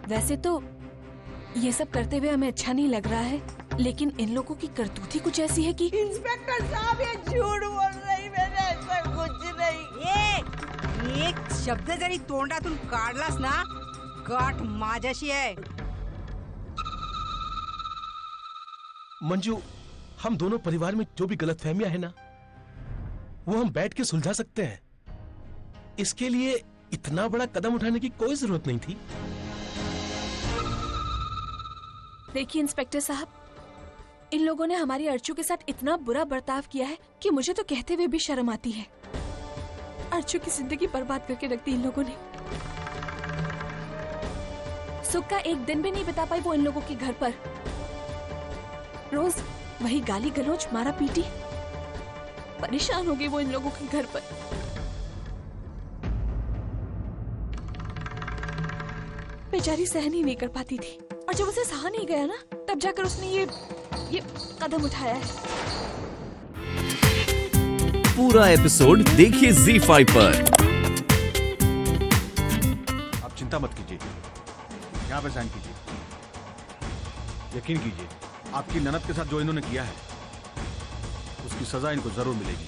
वैसे तो ये सब करते हुए हमें अच्छा नहीं लग रहा है, लेकिन इन लोगों की करतूत ही कुछ ऐसी है कि। इंस्पेक्टर साहब ये झूठ बोल रही, मैंने ऐसा कुछ नहीं। एक शब्द जरी तोंडातून काढलास ना, गाठ माझ्याशी आहे. मंजू, हम दोनों परिवार में जो भी गलतफहमियां है ना, वो हम बैठ के सुलझा सकते हैं। इसके लिए इतना बड़ा कदम उठाने की कोई जरूरत नहीं थी। देखिए इंस्पेक्टर साहब, इन लोगों ने हमारी अर्चू के साथ इतना बुरा बर्ताव किया है कि मुझे तो कहते हुए भी शर्म आती है। अर्चू की जिंदगी बर्बाद करके रख दी इन लोगों ने। सुख का एक दिन भी नहीं बिता पाई वो इन लोगों के घर पर। रोज वही गाली गलौज, मारा पीटी। परेशान हो गई वो इन लोगों के घर पर। बेचारी सहन ही नहीं कर पाती थी, और जब उसे सहा नहीं गया ना, तब जाकर उसने ये कदम उठाया है। पूरा एपिसोड देखिए ZEE5 पर। आप चिंता मत कीजिए, यहाँ पे साइन कीजिए। यकीन कीजिए, आपकी ननद के साथ जो इन्होंने किया है उसकी सजा इनको जरूर मिलेगी।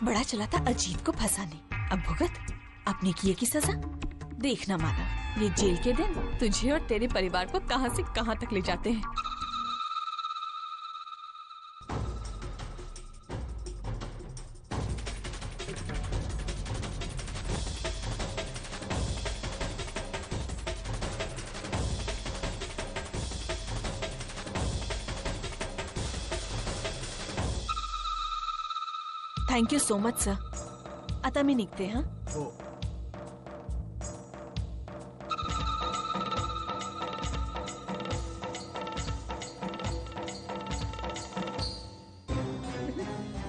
बड़ा चला था अजीत को फंसाने, अब भुगत अपने किए की सजा। देखना मानव, ये जेल के दिन तुझे और तेरे परिवार को कहां से कहां तक ले जाते हैं। Thank you so much sir. आता मी निघते. हाँ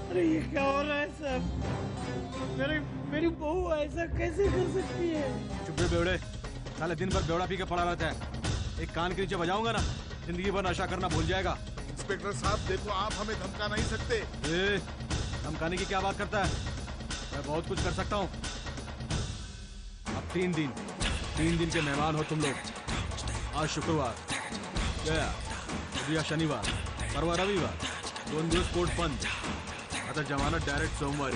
अरे ये क्या हो रहा है सब? मेरी बहू ऐसा कैसे कर सकती है? चुप रहे बेवड़े, साले दिन भर बेवड़ा पी के पड़ा रहता है। एक कान के नीचे बजाऊंगा ना, जिंदगी भर नशा करना भूल जाएगा। इंस्पेक्टर साहब देखो, आप हमें धमका नहीं सकते। धमकाने की क्या बात करता है? मैं बहुत कुछ कर सकता हूँ। अब 3 दिन के मेहमान हो तुम लोग। आज शुक्रवार गया, उद्या शनिवार, परवा रविवार, 2 दिवस कोर्ट बंद। आता जमानत डायरेक्ट सोमवार।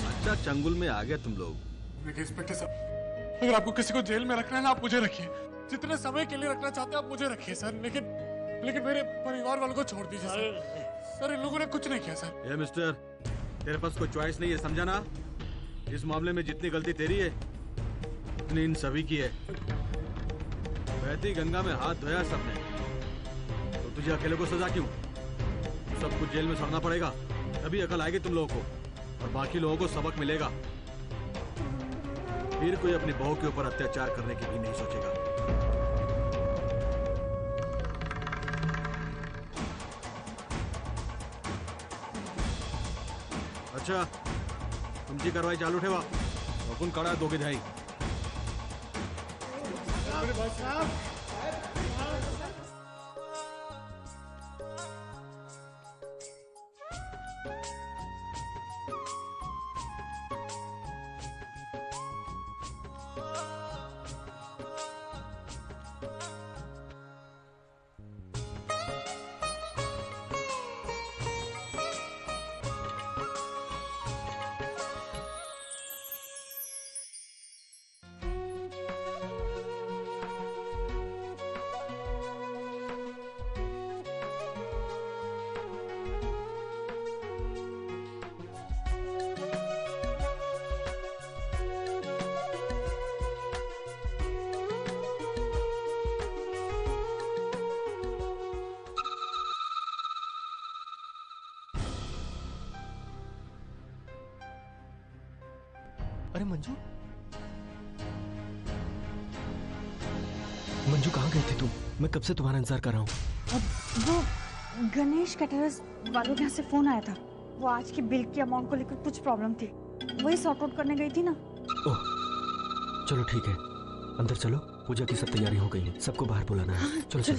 अच्छा चंगुल में आ गया तुम लोग। इंस्पेक्टर साहब, अगर आपको किसी को जेल में रखना है ना, आप मुझे रखिए। जितने समय के लिए रखना चाहते हैं आप मुझे रखिए सर, लेकिन मेरे परिवार वालों को छोड़ दीजिए सर। इन लोगों ने कुछ नहीं किया सर। ये मिस्टर, तेरे पास कोई चॉइस नहीं है, समझा ना? इस मामले में जितनी गलती तेरी है उतनी इन सभी की है। बहती गंगा में हाथ धोया सबने, तो तुझे अकेले को सजा क्यों? सब कुछ जेल में सड़ना पड़ेगा, तभी अकल आएगी तुम लोगों को, और बाकी लोगों को सबक मिलेगा। फिर कोई अपनी बहू के ऊपर अत्याचार करने की भी नहीं सोचेगा। अच्छा, तुमची कारवाई चालू ठेवा, बघून काढा दोघे धाई। अरे मंजू, मंजू कहाँ गए थे तुम? मैं कब से तुम्हारा इंतजार कर रहा हूँ। वो गणेश कैटरर्स वालों के यहाँ से फोन आया था। वो आज की बिल की अमाउंट को लेकर कुछ प्रॉब्लम थी, वही सॉर्ट आउट करने गई थी ना। ओह, चलो ठीक है, अंदर चलो। पूजा की सब तैयारी हो गई है, सबको बाहर बुलाना है। चलो चलो।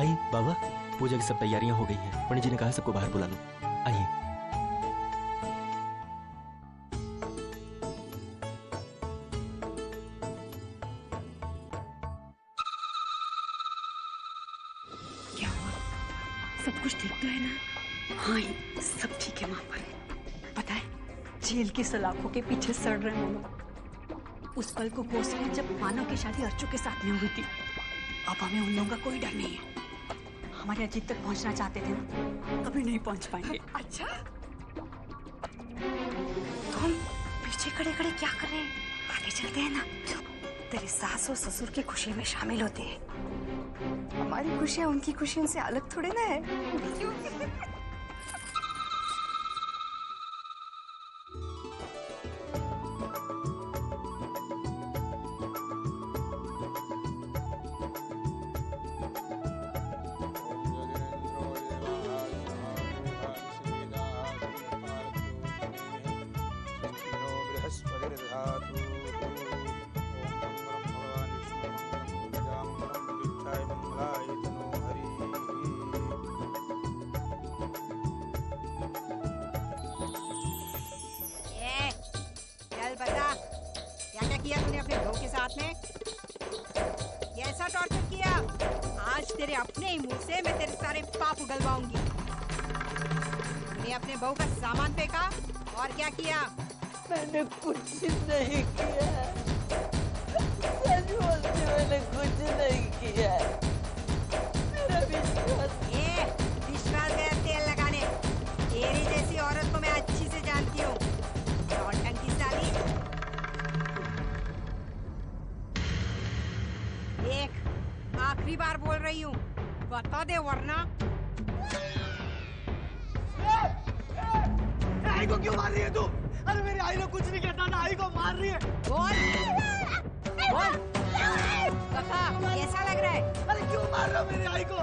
आई बाबा, पूजा की सब तैयारियां हो गई हैं। पंडित जी ने कहा सबको बाहर बुला लो। आइए। क्या हुआ? सब कुछ ठीक तो है ना? हाँ, ये सब ठीक है वहाँ पर। पता है, जेल की सलाखों के पीछे सड़ रहे हैं वो लोग। उस पल को कोस रहे हैं जब मानव की शादी अर्चू के साथ में हुई थी। अब हमें उन लोगों का कोई डर नहीं है। हमारे अजीत तक पहुंचना चाहते थे ना, अभी नहीं पहुंच पाएंगे। अच्छा, तो हम पीछे खड़े खड़े क्या कर रहे हैं? आगे चलते हैं ना। तेरे सास और ससुर की खुशी में शामिल होते हैं। हमारी खुशियाँ उनकी खुशियों से अलग थोड़े ना है। क्यों? बता, क्या क्या किया तूने अपने बहू के साथ में? कैसा टॉर्चर किया? आज तेरे अपने ही मुंह से मैं तेरे सारे पाप उगलवाऊंगी। तूने अपने बहू का सामान फेंका और क्या किया? मैंने कुछ नहीं किया, सच बोलती, मैंने कुछ नहीं किया। मेरा विश्वास गया तेल लगाने। तेरी जैसी औरत को मैं अच्छी से जानती हूँ। नौटंकी साली। देख, आखिरी बार बोल रही हूँ, बता दे वरना। आई को क्यों मार रही है तू? अरे मेरी आई ने कुछ नहीं कहता ना, आई को मार रही है। बोल बोल काका, कैसा लग रहा है? अरे क्यों मार रहे हो मेरी आई को?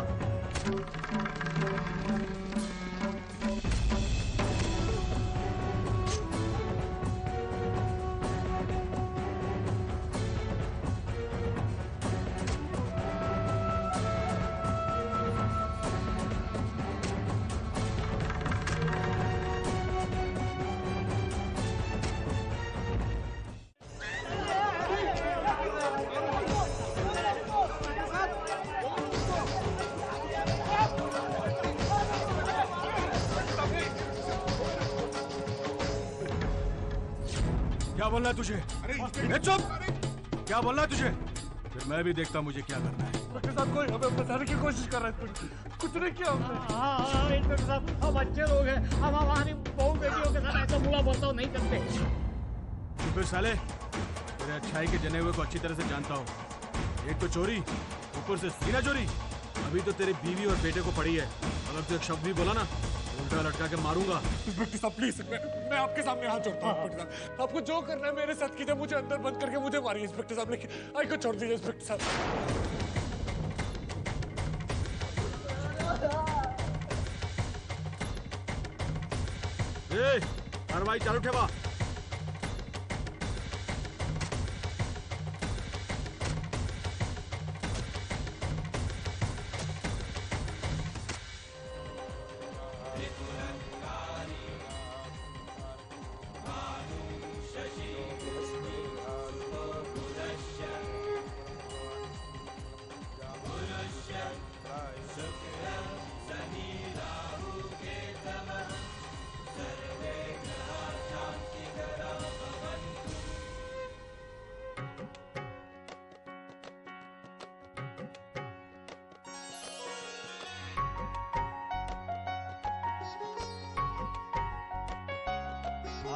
क्या बोलना है तुझे? चुप! क्या बोलना है तुझे? फिर मैं भी देखता मुझे क्या करना है। डॉक्टर साहब, कोई हमें फंसाने की कोशिश कर रहा है। कुछ नहीं किया हमने। हाँ, डॉक्टर साहब, हम अच्छे लोग हैं। हम हमारी बहू बेटियों के साथ ऐसा बुरा बर्ताव नहीं करते। तो फिर साले, तेरे अच्छाई के जने हुए को अच्छी तरह से जानता हूँ। एक तो चोरी, ऊपर से सीना चोरी। अभी तो तेरी बीवी और बेटे को पड़ी है। अगर तू एक शब्द भी बोला ना, उल्टा लटका के मारूंगा। इंस्पेक्टर साहब प्लीज, मैं आपके सामने हाथ जोड़ता हूँ। इंस्पेक्टर साहब, आपको जो करना है मेरे साथ कीजिए। मुझे अंदर बंद करके मुझे मारिए इंस्पेक्टर साहब, लेकिन आई को छोड़ दीजिए इंस्पेक्टर साहब। कार्रवाई चालू ठेवा।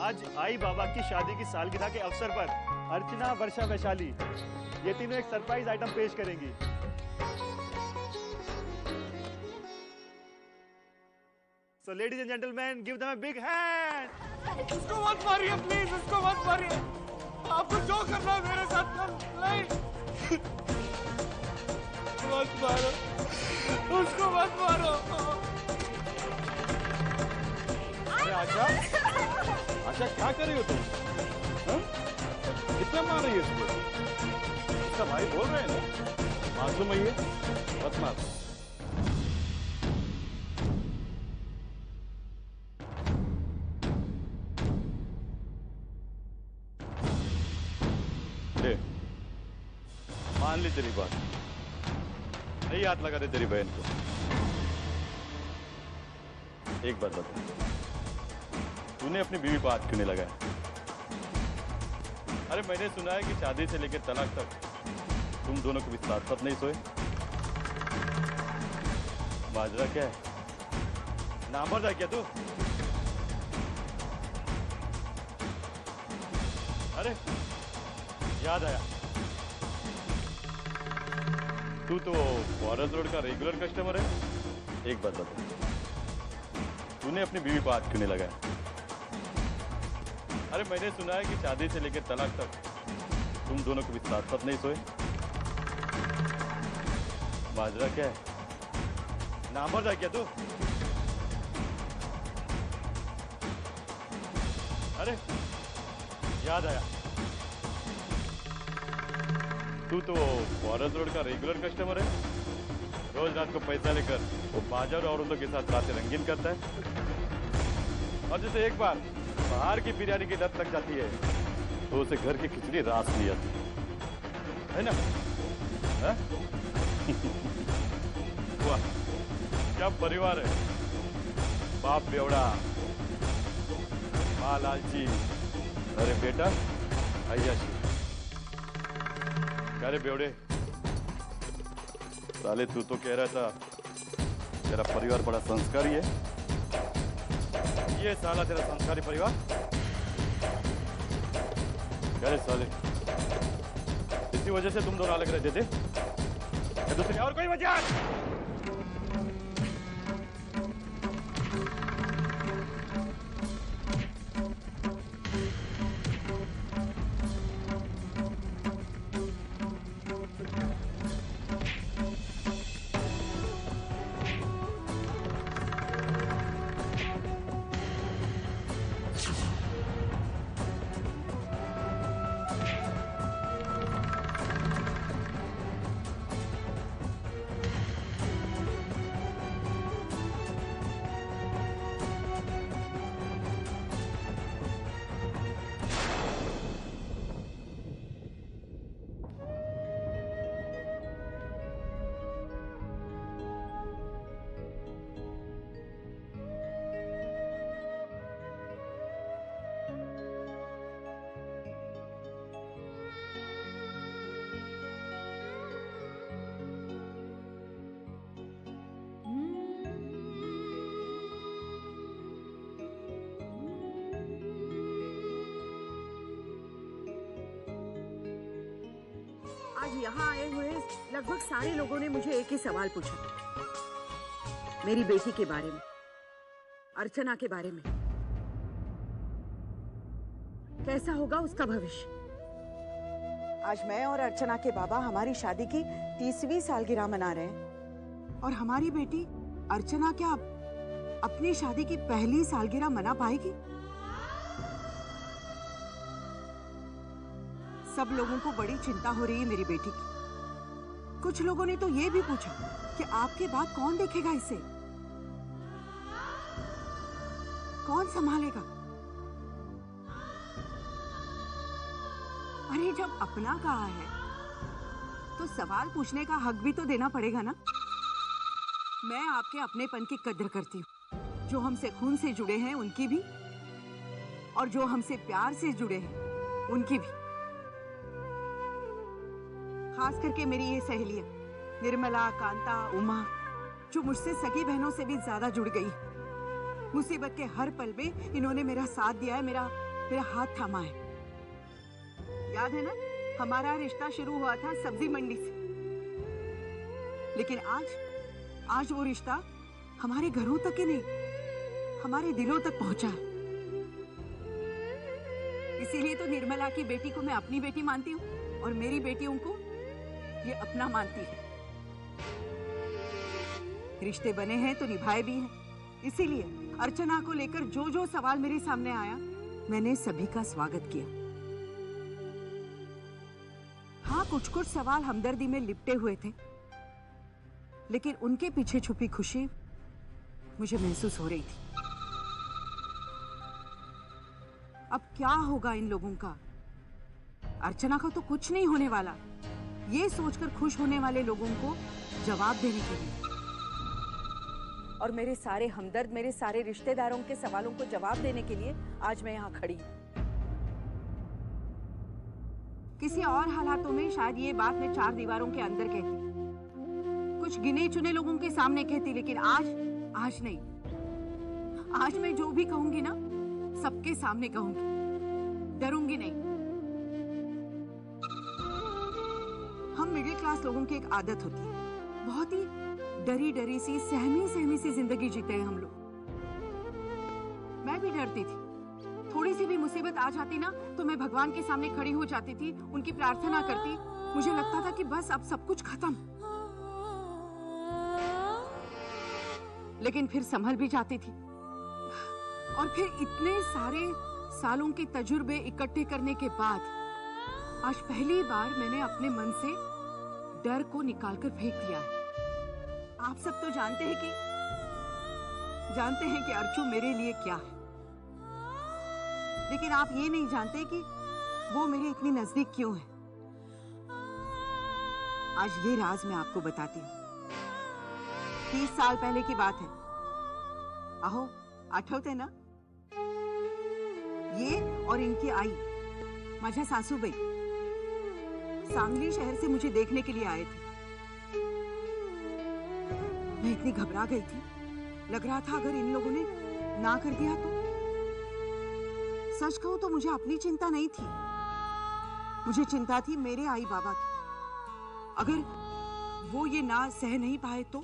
आज आई बाबा की शादी की सालगिरह के अवसर पर अर्चना, वर्षा, वैशाली ये तीनों एक सरप्राइज आइटम पेश करेंगी। So ladies and gentlemen, give them a big hand. उसको मत मारिए प्लीज, उसको मत मारिए। आपको जो करना है मेरे साथ नहीं, मत मारो, उसको मत मारो। अरे आशा, आशा क्या कर रही हो तुम? कितना मार रही है इसको? इसका भाई बोल रहे हैं ना, मासूम है ये, मत मार। मान ली तेरी बात, नहीं हाथ लगा दे तेरी बहन को। एक बात बता, तूने अपनी बीवी पर हाथ क्यों नहीं लगाया? अरे मैंने सुना है कि शादी से लेकर तलाक तक तुम दोनों कभी साथ साथ नहीं सोए। माजरा क्या है? नामर्द है क्या तू? अरे याद आया, तू तो फॉरेस्ट रोड का रेगुलर कस्टमर है। एक बात बता, तूने अपनी बीवी पर हाथ क्यों नहीं लगाया? अरे मैंने सुना है कि शादी से लेकर तलाक तक तुम दोनों कभी साथ साथ नहीं सोए। माजरा क्या है? नामर्द है क्या तू? अरे याद आया, तू तो फॉरेस्ट रोड का रेगुलर कस्टमर है। रोज रात को पैसा लेकर वो बाजार औरतों के साथ रातें रंगीन करता है, और जैसे एक बार बाहर की बिरयानी की लत लग जाती है तो उसे घर की खिचड़ी रास नहीं आती है ना? वाह, क्या परिवार है। बाप बेवड़ा, माँ लालची, अरे बेटा अय्याशी। क्या रे बेवड़े, साले तू तो कह रहा था तेरा परिवार बड़ा संस्कारी है। ये साला तेरा संस्कारी परिवार? क्या रे साले, इसी वजह से तुम दोनों अलग रहते थे या दूसरी और कोई वजह? आज यहाँ आए हुए लगभग सारे लोगों ने मुझे एक ही सवाल पूछा, मेरी बेटी के बारे में, अर्चना के बारे में। कैसा होगा उसका भविष्य? आज मैं और अर्चना के बाबा हमारी शादी की 30वीं सालगिरह मना रहे हैं, और हमारी बेटी अर्चना क्या अपनी शादी की पहली सालगिरह मना पाएगी? सब लोगों को बड़ी चिंता हो रही है मेरी बेटी की। कुछ लोगों ने तो ये भी पूछा कि आपके बाद कौन देखेगा इसे, कौन संभालेगा? अरे जब अपना कहा है तो सवाल पूछने का हक भी तो देना पड़ेगा ना। मैं आपके अपनेपन की कद्र करती हूँ, जो हमसे खून से जुड़े हैं उनकी भी, और जो हमसे प्यार से जुड़े हैं उनकी भी। खास करके मेरी ये सहेलियां निर्मला, कांता, उमा, जो मुझसे सगी बहनों से भी ज्यादा जुड़ गई। मुसीबत के हर पल में इन्होंने मेरा साथ दिया है, मेरा हाथ थामा है। याद है ना, हमारा रिश्ता शुरू हुआ था सब्जी मंडी से, लेकिन आज वो रिश्ता हमारे घरों तक ही नहीं, हमारे दिलों तक पहुंचा है। इसीलिए तो निर्मला की बेटी को मैं अपनी बेटी मानती हूँ और मेरी बेटियों को ये अपना मानती है। रिश्ते बने हैं तो निभाए भी हैं। इसीलिए अर्चना को लेकर जो जो सवाल मेरे सामने आया, मैंने सभी का स्वागत किया। हाँ, कुछ सवाल हमदर्दी में लिपटे हुए थे, लेकिन उनके पीछे छुपी खुशी मुझे महसूस हो रही थी। अब क्या होगा इन लोगों का? अर्चना का तो कुछ नहीं होने वाला, ये सोचकर खुश होने वाले लोगों को जवाब देने के लिए। और मेरे सारे हमदर्द, मेरे सारे रिश्तेदारों के सवालों को जवाब देने के लिए आज मैं यहाँ खड़ी हूँ। किसी और हालातों में शायद ये बात मैं 4 दीवारों के अंदर कहती, कुछ गिने चुने लोगों के सामने कहती, लेकिन आज नहीं। आज मैं जो भी कहूंगी ना, सबके सामने कहूंगी, डरूंगी नहीं। हम मिडिल क्लास लोगों की एक आदत होती है, बहुत ही डरी डरी सी, सहमी सी जिंदगी जीते हैं हम लोग। मैं भी डरती थी। थोड़ी सी भी मुसीबत आ जाती ना तो मैं भगवान के सामने खड़ी हो जाती थी, उनकी प्रार्थना करती। मुझे लगता था कि बस अब सब कुछ खत्म। लेकिन फिर संभल भी जाती थी। और फिर इतने सारे सालों के तजुर्बे इकट्ठे करने के बाद आज पहली बार मैंने अपने मन से डर को निकालकर फेंक दिया है। आप सब तो जानते हैं कि अर्चू मेरे लिए क्या है, लेकिन आप ये नहीं जानते कि वो मेरे इतनी नजदीक क्यों है। आज ये राज मैं आपको बताती हूँ। 30 साल पहले की बात है। आहो, आठवते ना? ये और इनकी आई माझ्या सासूबाई सांगली शहर से मुझे देखने के लिए आए थे। मैं इतनी घबरा गई थी, लग रहा था अगर इन लोगों ने ना कर दिया तो। सच कहूं तो मुझे अपनी चिंता नहीं थी, मुझे चिंता थी मेरे आई बाबा की। अगर वो ये ना सह नहीं पाए तो।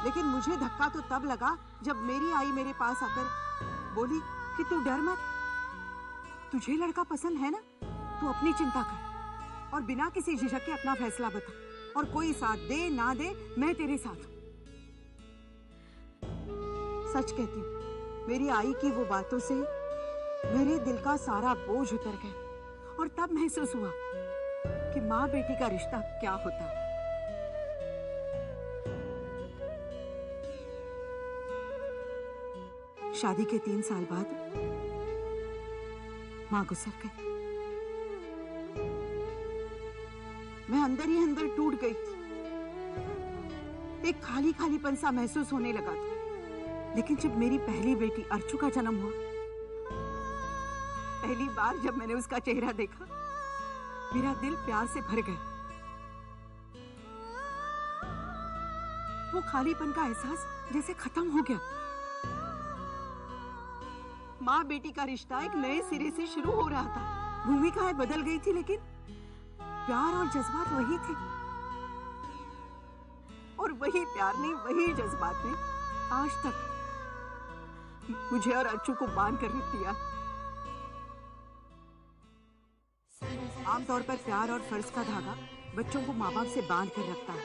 लेकिन मुझे धक्का तो तब लगा जब मेरी आई मेरे पास आकर बोली कि तू डर मत, तुझे लड़का पसंद है ना, तू अपनी चिंता कर और बिना किसी झिझक के अपना फैसला बता, और कोई साथ दे ना दे मैं तेरे साथ हूं। सच कहती हूं, मेरी आई की वो बातों से मेरे दिल का सारा बोझ उतर गया और तब महसूस हुआ कि माँ बेटी का रिश्ता क्या होता है। शादी के 3 साल बाद माँ गुजर गई। मैं अंदर ही अंदर टूट गई थी। एक खाली खालीपन सा महसूस होने लगा था। लेकिन जब मेरी पहली बेटी अर्चू का जन्म हुआ, पहली बार जब मैंने उसका चेहरा देखा, मेरा दिल प्यार से भर गया। वो खालीपन का एहसास जैसे खत्म हो गया। माँ बेटी का रिश्ता एक नए सिरे से शुरू हो रहा था। भूमिकाएं बदल गई थी, लेकिन प्यार और जज्बात वही थे। और वही प्यार ने, वही जज्बात ने आज तक मुझे और अर्चू को बांध कर रख दिया। आमतौर पर प्यार और फर्ज का धागा बच्चों को माँ बाप से बांध कर रखता है।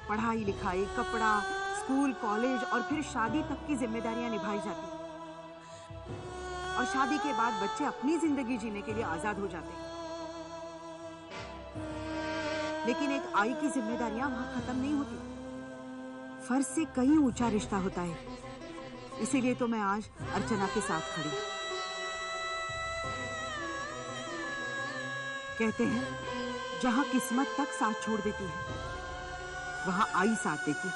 पढ़ाई लिखाई, कपड़ा, स्कूल, कॉलेज और फिर शादी तक की जिम्मेदारियां निभाई जाती हैं। और शादी के बाद बच्चे अपनी जिंदगी जीने के लिए आजाद हो जाते हैं। लेकिन एक आई की जिम्मेदारियां वहां खत्म नहीं होती। फर्ज से कहीं ऊंचा रिश्ता होता है। इसीलिए तो मैं आज अर्चना के साथ खड़ी। कहते हैं जहां किस्मत तक साथ छोड़ देती है, वहां आई साथ देती है।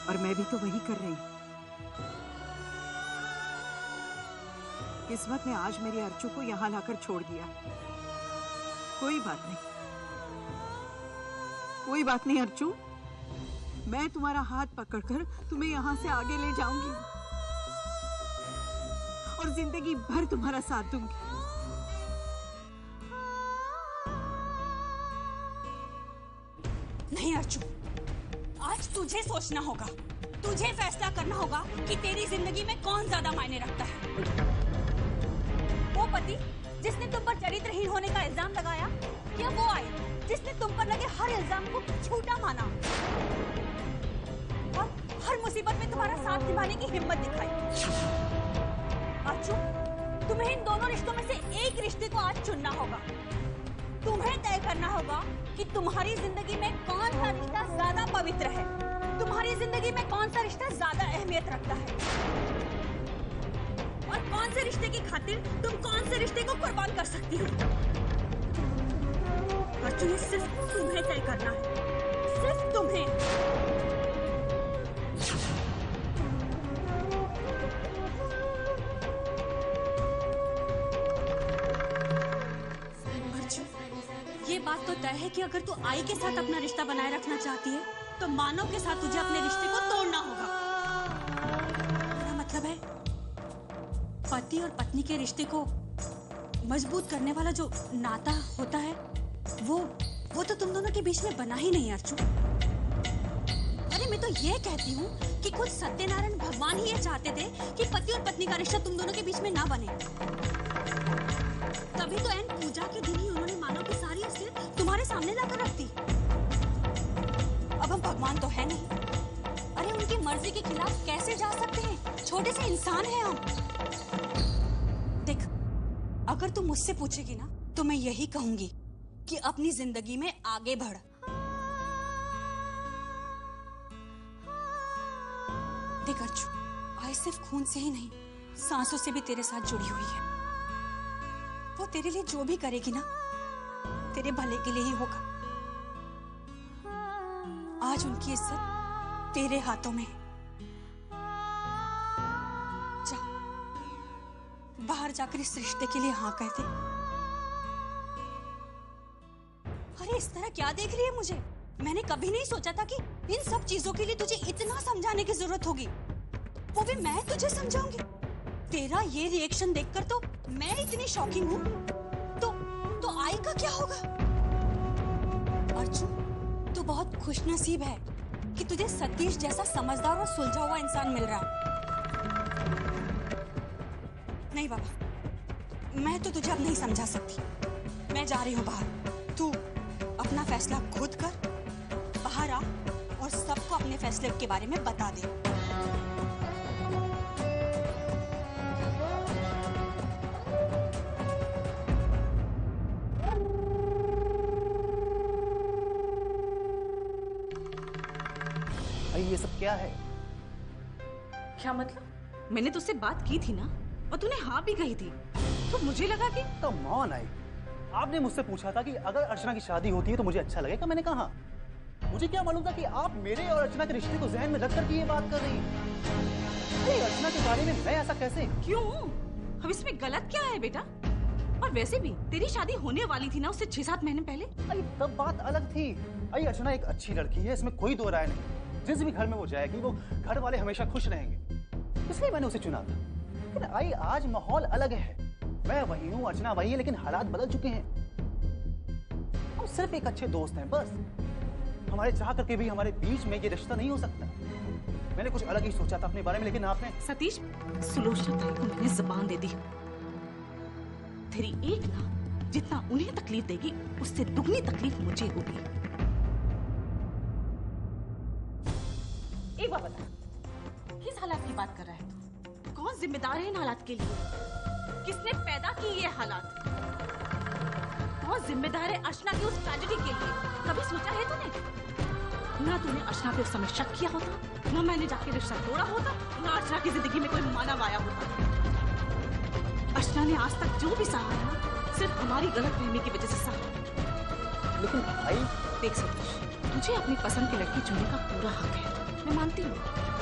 और मैं भी तो वही कर रही हूं। किस्मत ने आज मेरी अर्चू को यहां लाकर छोड़ दिया। कोई बात नहीं, कोई बात नहीं अर्चू, मैं तुम्हारा हाथ पकड़कर तुम्हें यहां से आगे ले जाऊंगी और जिंदगी भर तुम्हारा साथ दूंगी। नहीं अर्चू, आज तुझे सोचना होगा, तुझे फैसला करना होगा कि तेरी जिंदगी में कौन ज्यादा मायने रखता है। वो पति जिसने तुम पर चरित्रहीन होने का इल्जाम लगाया, या वो आई जिसने तुम पर लगे हर इल्जाम को झूठा माना और हर मुसीबत में तुम्हारा साथ निभाने की हिम्मत दिखाई। अर्चू, तुम्हें इन दोनों रिश्तों में से एक रिश्ते को आज चुनना होगा। तुम्हें तय करना होगा कि तुम्हारी जिंदगी में कौन सा रिश्ता ज्यादा पवित्र है, तुम्हारी जिंदगी में कौन सा रिश्ता ज्यादा अहमियत रखता है, और कौन से रिश्ते की खातिर तुम कौन से रिश्ते को कुर्बान कर सकती हो। अर्जुन, सिर्फ तुम्हें तय करना है, सिर्फ तुम्हें। अर्जुन, ये बात तो तय है कि अगर तू आई के साथ अपना रिश्ता बनाए रखना चाहती है तो मानव के साथ तुझे अपने रिश्ते को तोड़ना होगा। मेरा मतलब है पति और पत्नी के रिश्ते को मजबूत करने वाला जो नाता होता है वो तो तुम दोनों के बीच में बना ही नहीं अर्जुन। अरे मैं तो ये कहती हूँ कि खुद सत्यनारायण भगवान ही ये चाहते थे कि पति और पत्नी का रिश्ता तुम दोनों के बीच में ना बने। तभी तो एन पूजा के दिन ही उन्होंने मानव की सारी असलियत तुम्हारे सामने लाकर रख दी। अब हम भगवान तो है नहीं, अरे उनकी मर्जी के खिलाफ कैसे जा सकते हैं? छोटे से इंसान हैं हम। देख, अगर तू मुझसे पूछेगी ना तो मैं यही कहूंगी कि अपनी जिंदगी में आगे बढ़। देख अर्जुन, आई सिर्फ खून से ही नहीं, सांसों से भी तेरे साथ जुड़ी हुई है। वो तेरे लिए जो भी करेगी ना, तेरे भले के लिए ही होगा। आज उनकी इज्जत तेरे हाथों में है। जा, बाहर जाकर इस रिश्ते के लिए हाँ कह दे। अरे इस तरह क्या देख रही है मुझे? मैंने कभी नहीं सोचा था कि इन सब चीजों के लिए तुझे इतना समझाने की जरूरत होगी, वो भी मैं तुझे समझाऊंगी। तेरा ये रिएक्शन देखकर तो मैं इतनी शॉकिंग हूँ, तो आई का क्या होगा? अर्जुन, तू बहुत खुशनसीब है कि तुझे सतीश जैसा समझदार और सुलझा हुआ इंसान मिल रहा है। नहीं बाबा, मैं तो तुझे अब नहीं समझा सकती। मैं जा रही हूँ बाहर। तू अपना फैसला खुद कर, बाहर आ और सबको अपने फैसले के बारे में बता दे। ये सब क्या है? क्या मतलब? मैंने तुझसे बात की थी ना, और तूने हाँ भी कही थी, तो मुझे लगा कि कम ऑन आई। आपने मुझसे पूछा था कि अगर अर्चना की शादी होती है तो मुझे अच्छा लगेगा। मैंने कहा मुझे क्या मालूम था कि आप मेरे और अर्चना के रिश्ते को जहन में रखकर ये बात कर रही हैं। अरे अर्चना के बारे में मैं ऐसा कैसे? क्यों? अब इसमें गलत क्या है बेटा? और वैसे भी तेरी शादी होने वाली थी ना उससे 6-7 महीने पहले। अरे तब बात अलग थी। अरे अर्चना एक अच्छी लड़की है, इसमें कोई दो राय नहीं। जिस भी घर में वो जाएगी वो घर वाले हमेशा खुश रहेंगे, इसलिए मैंने उसे चुना था। लेकिन आई आज माहौल अलग है। मैं वही हूँ, अर्चना वही है, लेकिन हालात बदल चुके हैं। हम सिर्फ एक अच्छे दोस्त हैं बस। हमारे चाह करके भी हमारे बीच में ये रिश्ता नहीं हो सकता। मैंने कुछ अलग ही सोचा था अपने बारे में, लेकिन आपने। सतीश, सुलोचना ताई को मैंने जुबान दे दी। तेरी एक ना जितना उन्हें तकलीफ देगी उससे दुगनी तकलीफ मुझे होगी। एक बात बता, किस हालात की बात कर रहा है तू? कौन जिम्मेदार है इन हालात के लिए? किसने पैदा की ये हालात? कौन जिम्मेदार है अर्चना की उस ट्रेजेडी के लिए? कभी सोचा है तूने? ना तूने अर्चना पे उस समय शक किया होता, ना मैंने जाके रिश्ता तोड़ा होता, ना अर्चना की जिंदगी में कोई मानव आया होता। अर्चना ने आज तक जो भी सहा है ना, सिर्फ हमारी गलतफहमी की वजह से सहा। लेकिन भाई देख सतीश, तुझे अपनी पसंद की लड़की चुनने का पूरा हक है, मैं मानती हूँ,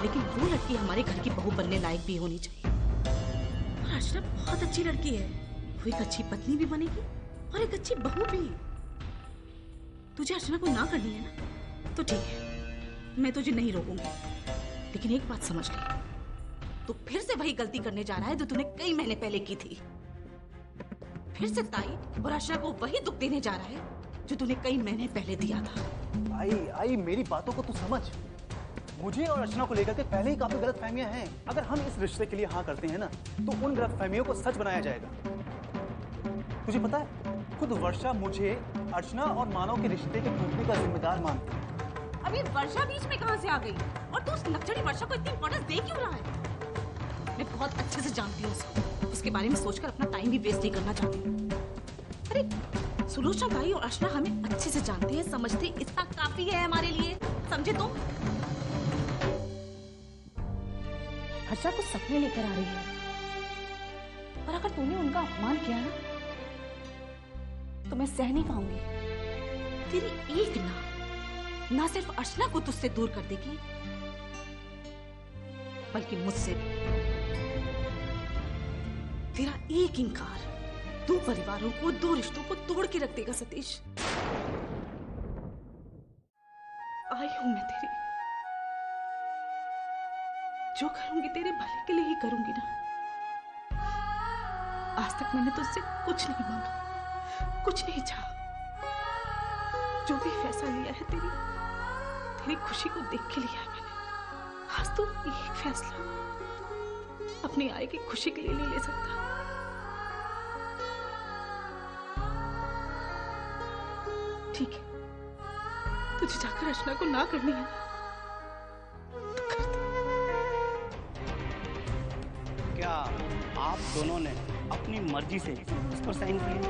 लेकिन वो लड़की हमारे घर की बहू बनने लायक भी होनी चाहिए। और अर्चना बहुत अच्छी लड़की है, वो एक अच्छी पत्नी भी बनेगी और एक अच्छी बहू भी। तुझे अर्चना को ना करनी है ना, तो ठीक है, मैं तुझे नहीं रोकूंगी। लेकिन एक बात समझ ले, तू फिर से वही गलती करने जा रहा है जो तूने कई महीने पहले की थी। फिर से ताई और अर्चना को वही दुख देने जा रहा है जो तूने कई महीने पहले दिया था। आई मेरी बातों को तू समझ। मुझे और अर्चना को लेकर के पहले ही काफी गलतफहमियां हैं। अगर हम इस रिश्ते के लिए हाँ करते हैं ना, तो उन गलतफहमियों को सच बनाया जाएगा। तुझे पता है, खुद वर्षा मुझे अर्चना और मानव के रिश्ते के टूटने का जिम्मेदार मानती है। अभी वर्षा बीच में कहां से आ गई? और तू उस नक्चड़ी वर्षा को इतनी इंपॉर्टेंस दे क्यों रहा है? मैं बहुत अच्छे से जानती हूँ उसको, उसके बारे में सोचकर अपना टाइम भी वेस्ट नहीं करना चाहती। अरे सुलोचना ताई और अर्चना हमें अच्छे से जानते हैं, समझते, इतना काफी है हमारे लिए, समझे तुम? हर्षा कुछ सपने लेकर आ रही है, और अगर तूने उनका अपमान किया ना, तो मैं सह नहीं पाऊंगी। तेरी एक ना सिर्फ अर्चना को तुझसे दूर कर देगी, बल्कि मुझसे तेरा एक इनकार 2 परिवारों को, 2 रिश्तों को तोड़ के रख देगा सतीश। आई हूं मैं तेरी, जो करूंगी तेरे भले के लिए ही करूंगी ना। आज तक मैंने तुझसे कुछ नहीं मांगा, कुछ नहीं चाहा। जो भी फैसला लिया है तेरी खुशी को देख के लिया है मैंने। आज तो एक फैसला अपनी आय की खुशी के लिए नहीं ले सकता। ठीक है, तुझे जाकर रचना को ना करनी है ना, तो कर दे। क्या आप दोनों ने अपनी मर्जी से इस पर साइन किए?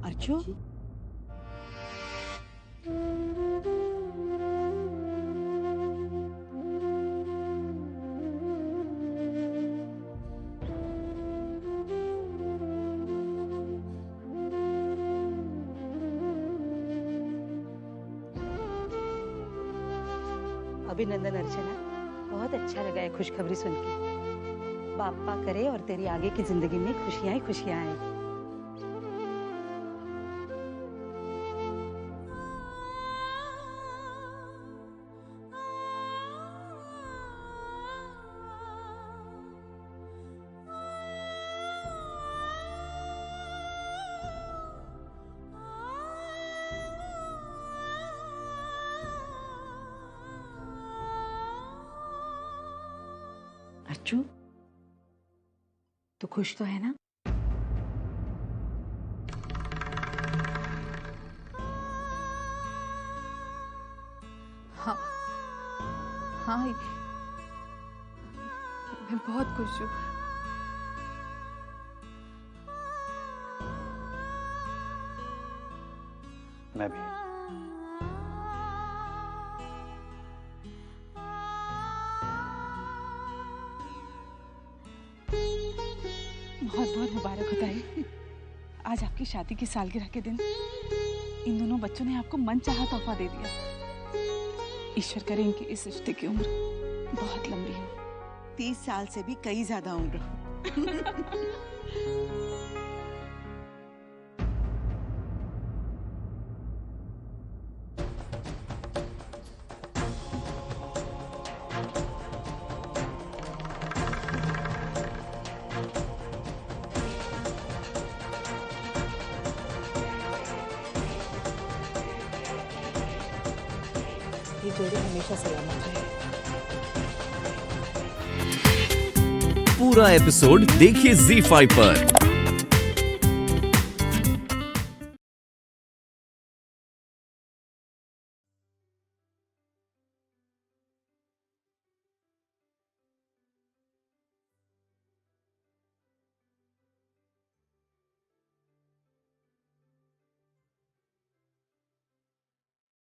अर्चू, अभिनंदन अर्चना, बहुत अच्छा लगा है खुशखबरी सुन के। बापा करे और तेरी आगे की जिंदगी में खुशियां ही खुशियां आए। अर्चू, तू खुश तो है ना? हाँ हाँ, मैं बहुत खुश हूँ। मैं भी। बहुत बहुत मुबारक हो ताई। आज आपकी शादी की सालगिरह के दिन इन दोनों बच्चों ने आपको मनचाहा तोहफा दे दिया। ईश्वर करे इनकी इस रिश्ते की उम्र बहुत लंबी हो। 30 साल से भी कई ज्यादा उम्र। ये जोड़ी हमेशा सलामत रहे। पूरा एपिसोड देखिए ZEE5 पर।